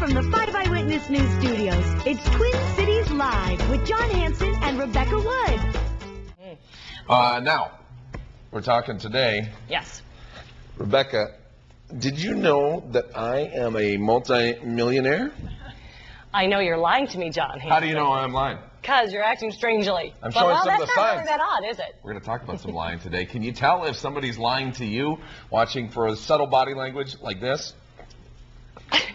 from the 5 Eyewitness News Studios, it's Twin Cities Live with John Hanson and Rebecca Wood. Now, we're talking today. Yes. Rebecca, did you know that I am a multi-millionaire? I know you're lying to me, John Hanson. How do you know I'm lying? Because you're acting strangely. I'm showing some of the that's not really signs. that odd, is it? We're going to talk about some lying today. Can you tell if somebody's lying to you watching for a subtle body language like this?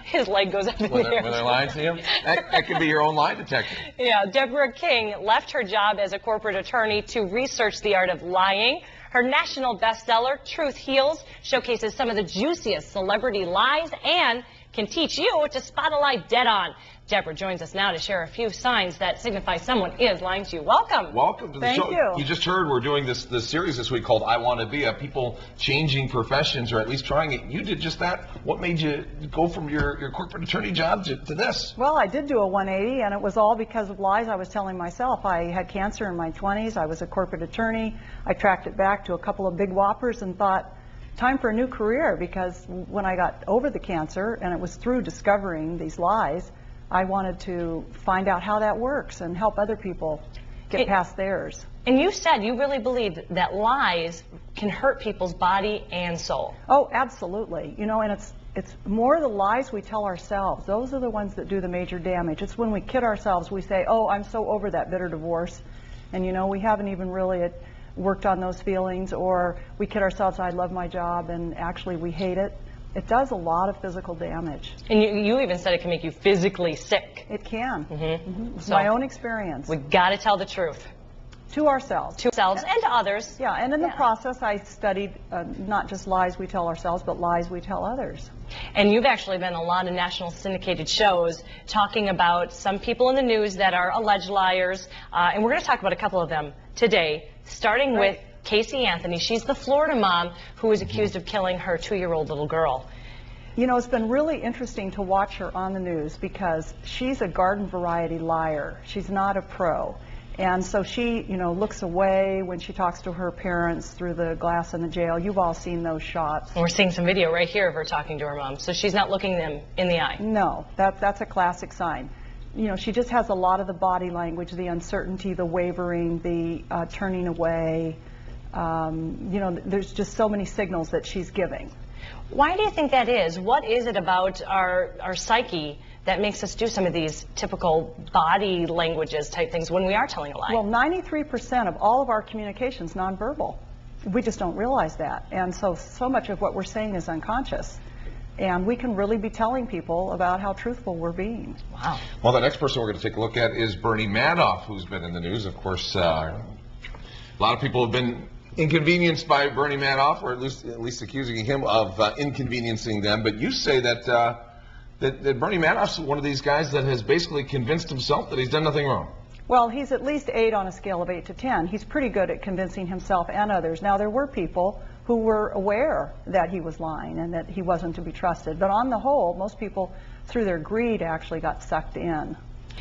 His leg goes up in the air. When they're lying to you? That could be your own lie detector. Yeah, Deborah King left her job as a corporate attorney to research the art of lying. Her national bestseller, Truth Heals, showcases some of the juiciest celebrity lies and can teach you to spot a lie dead on. Deborah joins us now to share a few signs that signify someone is lying to you. Welcome. Welcome to the show. Thank you. You just heard we're doing this series this week called I Want to Be a People Changing Professions, or at least trying it. You did just that. What made you go from your corporate attorney job to this? Well, I did do a 180, and it was all because of lies I was telling myself. I had cancer in my 20s. I was a corporate attorney. I tracked it back to a couple of big whoppers and thought, time for a new career, because when I got over the cancer, and it was through discovering these lies, I wanted to find out how that works and help other people get past theirs. And you said you really believe that lies can hurt people's body and soul. Oh, absolutely. You know, and it's more the lies we tell ourselves. Those are the ones that do the major damage. It's when we kid ourselves. We say, oh, I'm so over that bitter divorce. And, you know, we haven't even really worked on those feelings. Or we kid ourselves, I love my job, and actually we hate it. It does a lot of physical damage. And you even said it can make you physically sick. It can. Mm-hmm. It's my own experience. We got to tell the truth. To ourselves. To ourselves and to others. Yeah, and in the process I studied not just lies we tell ourselves, but lies we tell others. And you've actually been on a lot of national syndicated shows talking about some people in the news that are alleged liars. And we're going to talk about a couple of them today, starting with Casey Anthony. She's the Florida mom who is accused of killing her 2-year-old little girl. You know, it's been really interesting to watch her on the news because she's a garden variety liar. She's not a pro. And so she, you know, looks away when she talks to her parents through the glass in the jail. You've all seen those shots. And we're seeing some video right here of her talking to her mom. So she's not looking them in the eye. No, that's a classic sign. You know, she just has a lot of the body language, the uncertainty, the wavering, the turning away. You know, there's just so many signals that she's giving. Why do you think that is? What is it about our psyche that makes us do some of these typical body languages type things when we are telling a lie? Well, 93% of all of our communication is nonverbal. We just don't realize that. And so much of what we're saying is unconscious. And we can really be telling people about how truthful we're being. Wow. Well, the next person we're going to take a look at is Bernie Madoff, who's been in the news. Of course, a lot of people have been inconvenienced by Bernie Madoff, or at least accusing him of inconveniencing them. But you say that that Bernie Madoff's one of these guys that has basically convinced himself that he's done nothing wrong. Well, he's at least 8 on a scale of 8 to 10. He's pretty good at convincing himself and others. Now, there were people who were aware that he was lying and that he wasn't to be trusted. But on the whole, most people, through their greed, actually got sucked in.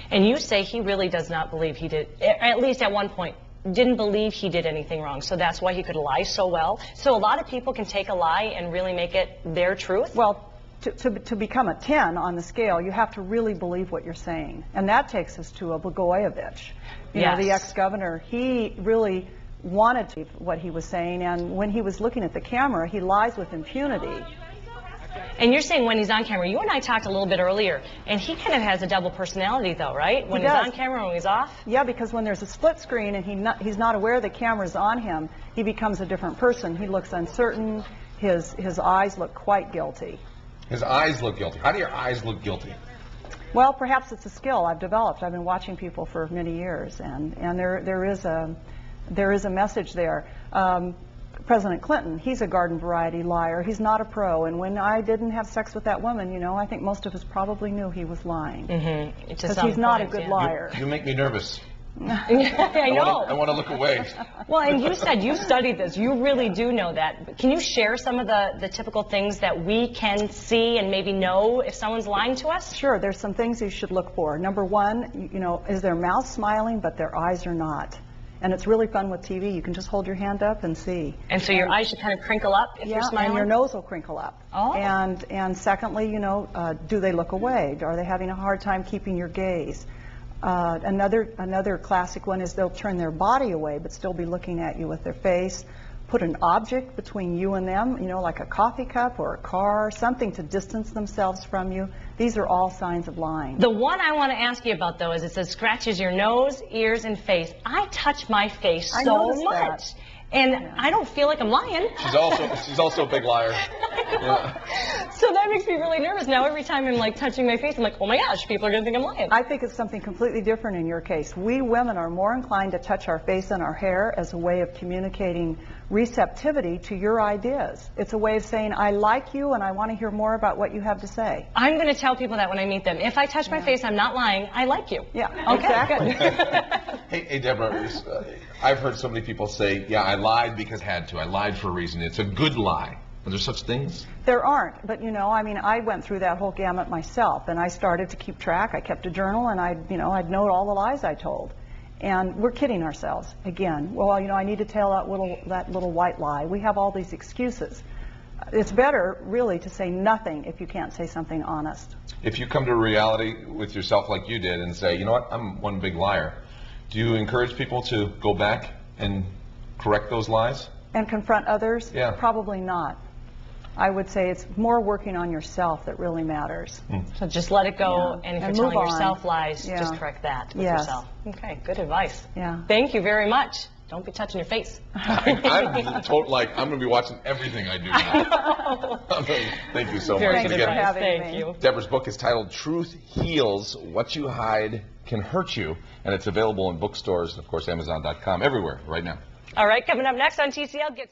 And you say he really does not believe he did, at least at one point, didn't believe he did anything wrong. So that's why he could lie so well. So a lot of people can take a lie and really make it their truth? Well, to become a 10 on the scale, you have to really believe what you're saying. And that takes us to a Blagojevich. You know, the ex-governor, he really wanted to what he was saying, and when he was looking at the camera, he lies with impunity. And you're saying when he's on camera, you and I talked a little bit earlier, and he kind of has a double personality though, right? When he's on camera and when he's off? Yeah, because when there's a split screen and he's not aware the camera's on him, he becomes a different person. He looks uncertain, his eyes look quite guilty. His eyes look guilty. How do your eyes look guilty? Well, perhaps it's a skill I've developed. I've been watching people for many years, and there is a message there. President Clinton, he's a garden variety liar. He's not a pro. And when I didn't have sex with that woman, you know, I think most of us probably knew he was lying. Because he's not a good liar. You make me nervous. I know. I want to look away. Well, and you said you studied this. You really do know that. Can you share some of the typical things that we can see and maybe know if someone's lying to us? Sure. There's some things you should look for. Number one, you know, is their mouth smiling but their eyes are not? And it's really fun with TV. You can just hold your hand up and see. And so your eyes should kind of crinkle up if you're smiling? And your nose will crinkle up. Oh. And secondly, you know, do they look away? Are they having a hard time keeping your gaze? Another classic one is they'll turn their body away but still be looking at you with their face. Put an object between you and them, you know, like a coffee cup or a car, something to distance themselves from you. These are all signs of lying. The one I want to ask you about, though, is it says scratches your nose, ears, and face. I touch my face so much. And I don't feel like I'm lying. She's also a big liar. Yeah. So that makes me really nervous now. Every time I'm like touching my face, I'm like, oh my gosh, people are going to think I'm lying. I think it's something completely different in your case. We women are more inclined to touch our face and our hair as a way of communicating receptivity to your ideas. It's a way of saying, I like you and I want to hear more about what you have to say. I'm going to tell people that when I meet them. If I touch my face, I'm not lying. I like you. Yeah, okay, exactly. Good. Hey, Deborah, I've heard so many people say, yeah, I lied because I had to. I lied for a reason. It's a good lie. Are there such things? There aren't, but you know, I mean, I went through that whole gamut myself, and I started to keep track. I kept a journal, and I'd note all the lies I told. And we're kidding ourselves again. Well, you know, I need to tell that little white lie. We have all these excuses. It's better, really, to say nothing if you can't say something honest. If you come to reality with yourself like you did and say, you know what, I'm one big liar, do you encourage people to go back and correct those lies? And confront others? Yeah. Probably not. I would say it's more working on yourself that really matters. So just let it go, Yeah. and if And you're move telling on. yourself lies, Yeah. just correct that with Yes. yourself. Okay, good advice. Yeah. Thank you very much. Don't be touching your face. I'm going to be watching everything I do now. Thank you so Very much. good Again, advice. having Thank me. you. Deborah's book is titled Truth Heals, What You Hide Can Hurt You, and it's available in bookstores and, of course, Amazon.com, everywhere right now. All right, coming up next on TCL, get